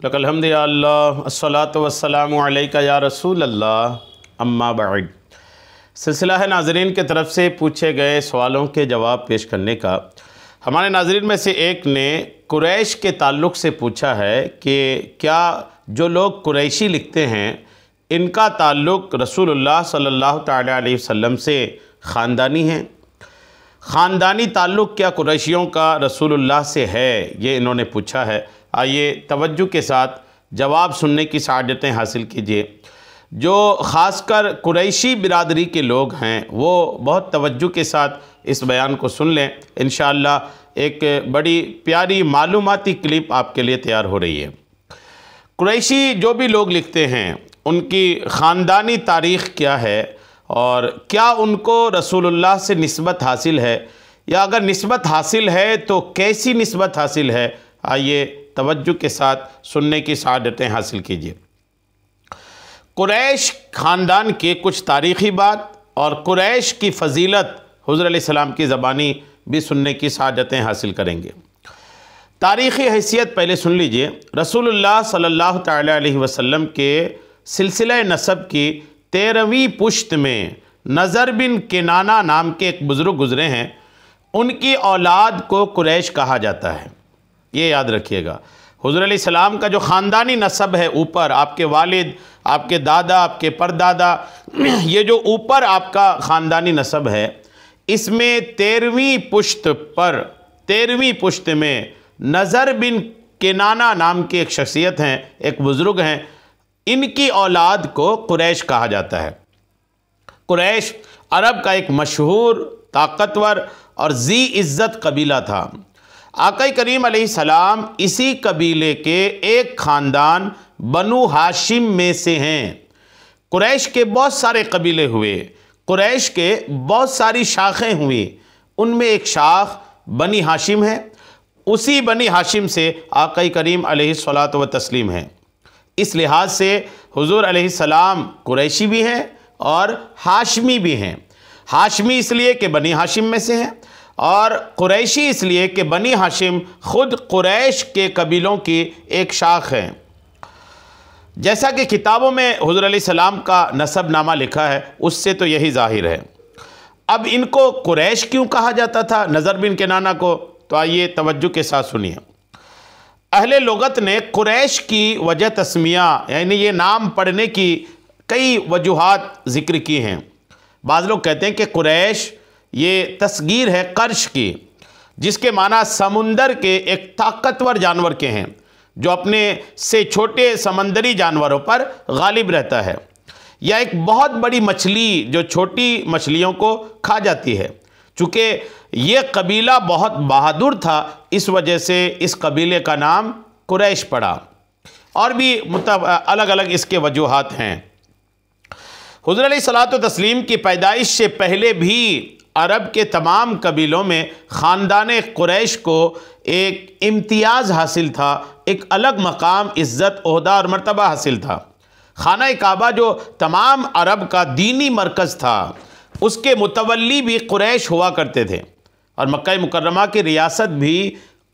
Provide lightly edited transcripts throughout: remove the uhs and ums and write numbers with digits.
लकल हम्द या अल्लाह अस्सलातु वस्सलामु अलैका या रसूल अल्लाह अम्मा बाद। सिलसिला है नाज़रीन की तरफ से पूछे गए सवालों के जवाब पेश करने का। हमारे नाज़रीन में से एक ने कुरैश के ताल्लुक़ से पूछा है कि क्या जो लोग कुरैशी लिखते हैं इनका ताल्लुक़ रसूलुल्लाह सल्लल्लाहु तआला अलैहि वसल्लम से ख़ानदानी है। ख़ानदानी ताल्लुक़ क्या कुरैशियों का रसूलुल्लाह से है, ये इन्होंने पूछा है। आइए तवज्जो के साथ जवाब सुनने की सआदतें हासिल कीजिए। जो ख़ासकर कुरैशी बिरादरी के लोग हैं वो बहुत तवज्जो के साथ इस बयान को सुन लें। इंशाअल्लाह एक बड़ी प्यारी मालूमाती क्लिप आपके लिए तैयार हो रही है। कुरैशी जो भी लोग लिखते हैं उनकी ख़ानदानी तारीख़ क्या है और क्या उनको रसूलुल्लाह से निस्बत हासिल है, या अगर निस्बत हासिल है तो कैसी निस्बत हासिल है। आइए तवज्जो के साथ सुनने की सआदतें हासिल कीजिए। कुरैश ख़ानदान के कुछ तारीख़ी बात और कुरैश की फ़जीलत हुज़ूर अलैहिस्सलाम की ज़बानी भी सुनने की सआदतें हासिल करेंगे। तारीख़ी हैसियत पहले सुन लीजिए। रसूलुल्लाह सल्लल्लाहु तआला अलैहि वसल्लम के सिलसिला नसब की 13वीं पुश्त में नज़र बिन किनाना नाम के एक बुज़ुर्ग गुज़रे हैं। उनकी औलाद को कुरैश कहा जाता है, ये याद रखिएगा। हुज़ूर अलैहिस्सलाम का जो ख़ानदानी नसब है ऊपर, आपके वालिद, आपके दादा, आपके परदादा, ये जो ऊपर आपका ख़ानदानी नसब है, इसमें 13वीं पुश्त में नज़र बिन किनाना नाम की एक शख्सियत हैं, एक बुज़ुर्ग हैं। इनकी औलाद को कुरैश कहा जाता है। कुरैश अरब का एक मशहूर, ताकतवर और ज़ी इज़्ज़त कबीला था। आका करीम अलैहिस्सलाम इसी कबीले के एक ख़ानदान बनु हाशिम में से हैं। कुरैश के बहुत सारे कबीले हुए, कुरैश के बहुत सारी शाखें हुई, उनमें एक शाख बनी हाशिम है। उसी बनी हाशिम से आका करीम अलैहिस्सलातु व तस्लीम है। इस लिहाज से हुज़ूर अलैहिस्सलाम कुरैशी भी हैं और हाशमी भी हैं। हाशमी इसलिए कि बनी हाशिम में से हैं और कुरैशी इसलिए कि बनी हाशिम ख़ुद कुरैश के कबीलों की एक शाख है। जैसा कि किताबों में हुज़ूर अलैहिस्सलाम का नसब नामा लिखा है उससे तो यही ज़ाहिर है। अब इनको कुरैश क्यों कहा जाता था, नज़र बिन किनाना को, तो आइए तवज्जो के साथ सुनिए। अहले लुगत ने कुरैश की वजह तस्मिया यानी ये नाम पढ़ने की कई वजूहात ज़िक्र की हैं। बाज़ लोग कहते हैं कि कुरैश ये तस्गीर है कर्श की, जिसके माना समुंदर के एक ताकतवर जानवर के हैं जो अपने से छोटे समंदरी जानवरों पर गालिब रहता है, या एक बहुत बड़ी मछली जो छोटी मछलियों को खा जाती है। चूँकि ये कबीला बहुत बहादुर था, इस वजह से इस कबीले का नाम कुरैश पड़ा। और भी अलग अलग इसके वजूहात हैं। हुज़ूर अलैहिस्सलातु व तस्लीम की पैदाइश से पहले भी अरब के तमाम कबीलों में ख़ानदान कुरैश को एक इम्तियाज़ हासिल था, एक अलग मकाम, इज़्ज़त, ओहदा और मर्तबा हासिल था। खाना काबा जो तमाम अरब का दीनी मरकज़ था, उसके मुतवल्ली भी कुरैश हुआ करते थे और मक्का मुकर्रमा की रियासत भी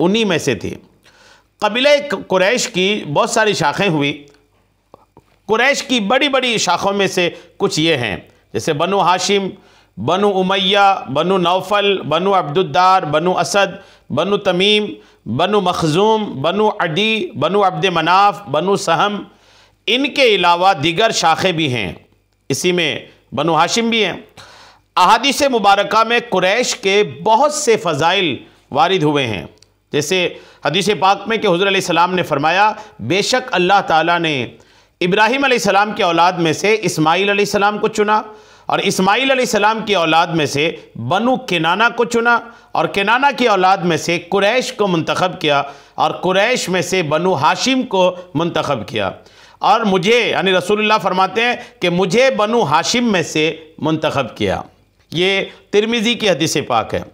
उन्हीं में से थी। कबीले कुरैश की बहुत सारी शाखें हुई। कुरैश की बड़ी बड़ी शाखों में से कुछ ये हैं, जैसे बनु हाशिम, बनु उमैया, बनु नौफल, बनु अब्दुद्दार, बनु असद, बनु तमीम, बनु मखजूम, बनु अदी, बनु अब्द मनाफ, बनु सहम। इनके अलावा दीगर शाखें भी हैं, इसी में बनु हाशिम भी हैं। अहादीस मुबारका में कुरैश के बहुत से फ़ज़ाइल वारिद हुए हैं। जैसे हदीस पाक में कि हुज़ूर अलैहिस्सलाम ने फरमाया, बेशक अल्लाह ताला ने इब्राहीम अलैहिस्सलाम के औलाद में से इस्माईल अलैहिस्सलाम को चुना और इस्माईल अलैहिस्सलाम की औलाद में से बनु किनाना को चुना और किनाना की औलाद में से कुरैश को मुंतखब किया और कुरैश में से बनु हाशिम को मुंतखब किया। और मुझे यानी रसूलुल्लाह फरमाते हैं कि मुझे बनु हाशिम में से मुंतखब किया। ये तिरमिज़ी की हदीस पाक है।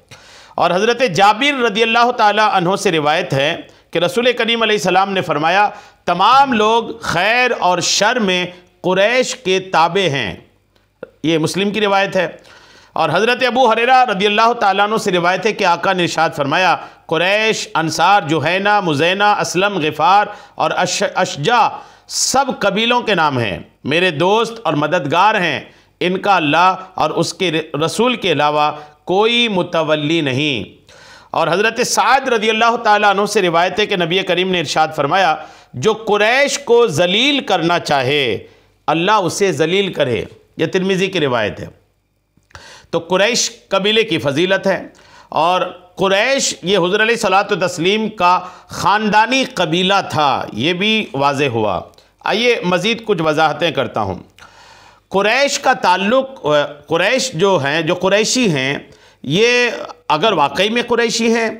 और हज़रत जाबिर रदियल्लाहु ताला अन्हो से रिवायत है कि रसूल करीम अलैहिस्सलाम ने फरमाया, तमाम लोग खैर और शर में कुरैश के ताबे हैं। ये मुस्लिम की रिवायत है। और हज़रत अबू हुरैरा रदियल्लाहु ताला अन्हु से रिवायत है कि आका ने इरशाद फरमाया, कुरैश, अंसार, जुहैना, मुज़ैना, असलम, ग़िफ़ार और अशजा सब कबीलों के नाम हैं। मेरे दोस्त और मददगार हैं। इनका अल्लाह और उसके रसूल के अलावा कोई मुतवल्ली नहीं। और हज़रत साद रज़ी अल्लाह ताला अन्हु से रिवायत है कि नबी करीम ने इरशाद फरमाया, जो कुरैश को ज़लील करना चाहे अल्लाह उसे ज़लील करे। यह तिर्मिज़ी की रिवायत है। तो कुरैश कबीले की फजीलत है और कुरैश ये हुज़ूर अलैहिस्सलातु तस्लीम का ख़ानदानी कबीला था, ये भी वाज़े हुआ। आइए मज़ीद कुछ वजाहतें करता हूँ। कुरैश का ताल्लुक़, कुरैश जो हैं, जो कुरैशी हैं, ये अगर वाकई में कुरैशी हैं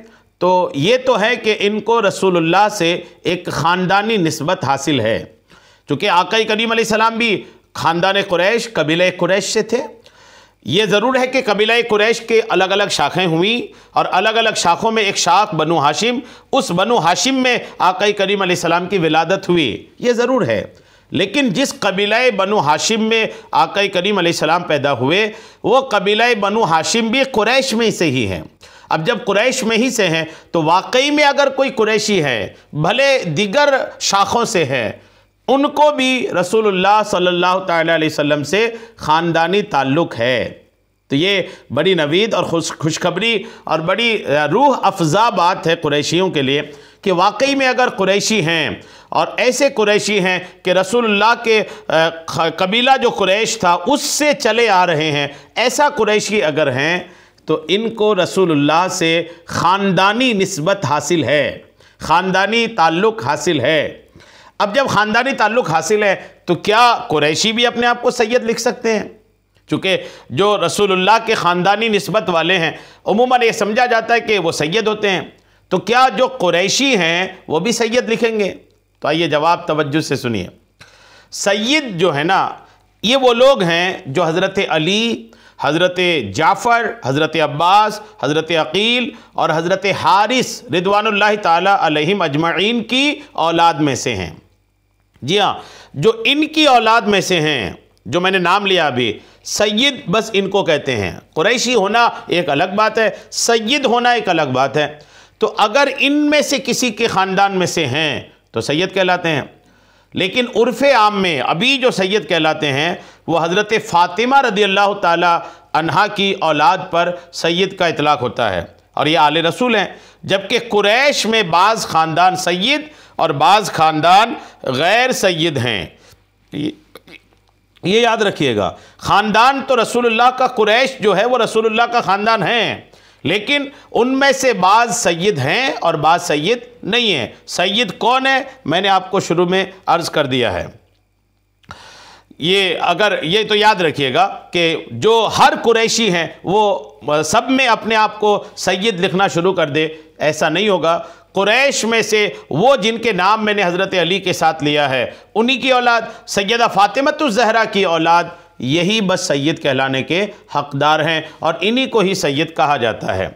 तो ये तो है कि इनको रसूलुल्लाह से एक ख़ानदानी निस्बत हासिल है, चूँकि आका करीम अलैहिस्सलाम भी ख़ानदान कुरैश, कबीला कुरैश से थे। ये ज़रूर है कि कबीला कुरैश के अलग अलग शाखें हुई और अलग अलग शाखों में एक शाख बनु हाशिम, उस बनु हाशिम में आका करीम अलैहिस्सलाम की विलादत हुई, ये ज़रूर है। लेकिन जिस कबीला बनु हाशिम में आका करीम अलैहिस्सलाम पैदा हुए, वो कबीला बनु हाशिम भी कुरैश में से ही हैं। अब जब कुरैश में ही से हैं तो वाकई में अगर कोई कुरैशी है, भले दिगर शाखों से है, उनको भी रसूलुल्लाह सल्लल्लाहु तआला अलैहि वसल्लम से ख़ानदानी ताल्लुक़ है। तो ये बड़ी नवीद और खुशखबरी और बड़ी रूह अफ़ज़ा बात है कुरैशियों के लिए कि वाकई में अगर कुरैशी हैं और ऐसे कुरैशी हैं कि रसूलुल्लाह के कबीला जो कुरैश था उससे चले आ रहे हैं, ऐसा कुरैशी अगर हैं तो इनको रसूलुल्लाह से ख़ानदानी निस्बत हासिल है, ख़ानदानी ताल्लुक़ हासिल है। अब जब ख़ानदानी ताल्लुक़ हासिल है तो क्या कुरैशी भी अपने आप को सैयद लिख सकते हैं? चूँकि जो रसूलुल्लाह के ख़ानदानी निस्बत वाले हैं उमूमन ये समझा जाता है कि वो सैयद होते हैं, तो क्या जो कुरैशी हैं वो भी सैयद लिखेंगे? तो आइए जवाब तवज्जुह से सुनिए। सैयद जो है ना, ये वो लोग हैं जो हज़रत अली, हज़रत जाफ़र, हज़रत अब्बास, हज़रत अक़ील और हज़रत हारिस रिदवानुल्लाहि ताला अलैहिम अजमईन की औलाद में से हैं। जी हाँ, जो इनकी औलाद में से हैं, जो मैंने नाम लिया अभी, सैयद बस इनको कहते हैं। कुरैशी होना एक अलग बात है, सैयद होना एक अलग बात है। तो अगर इनमें से किसी के ख़ानदान में से हैं तो सैयद कहलाते हैं। लेकिन उर्फ़ आम में अभी जो सैयद कहलाते हैं वो हज़रत फ़ातिमा रज़ियल्लाहु ताला अन्हा की औलाद पर सैयद का इतलाक़ होता है और ये आले रसूल हैं। जबकि कुरैश में बाज़ ख़ानदान सैयद और बाज़ ख़ानदान गैर सैयद हैं। ये याद रखिएगा, ख़ानदान तो रसूलुल्लाह का, कुरैश जो है वो रसूलुल्लाह का ख़ानदान है, लेकिन उनमें से बाज़ सैयद हैं और बाज़ सैयद नहीं हैं। सैयद कौन है मैंने आपको शुरू में अर्ज़ कर दिया है। ये तो याद रखिएगा कि जो हर कुरैशी हैं वो सब में अपने आप को सैयद लिखना शुरू कर दे, ऐसा नहीं होगा। कुरैश में से वो जिनके नाम मैंने हज़रत अली के साथ लिया है, उन्हीं की औलाद सैयदा फ़ातिमतुज़ ज़हरा की औलाद, यही बस सैयद कहलाने के हक़दार हैं और इन्हीं को ही सैयद कहा जाता है।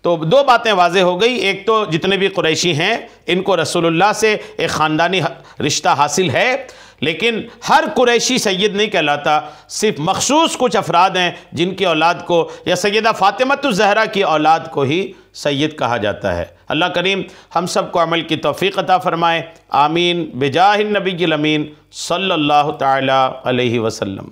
तो दो बातें वाज़े हो गई। एक तो जितने भी कुरैशी हैं इनको रसूलुल्लाह से एक ख़ानदानी रिश्ता हासिल है, लेकिन हर कुरैशी सैयद नहीं कहलाता। सिर्फ मखसूस कुछ अफराद हैं जिनकी औलाद को या सैयदा फ़ातिमतुज़ ज़हरा की औलाद को ही सैयद कहा जाता है। अल्लाह करीम हम सब को अमल की तौफ़ीक़ अता फ़रमाए। आमीन बिजाहिन नबील अमीन सल्लल्लाहु तआला अलैहि वसल्लम।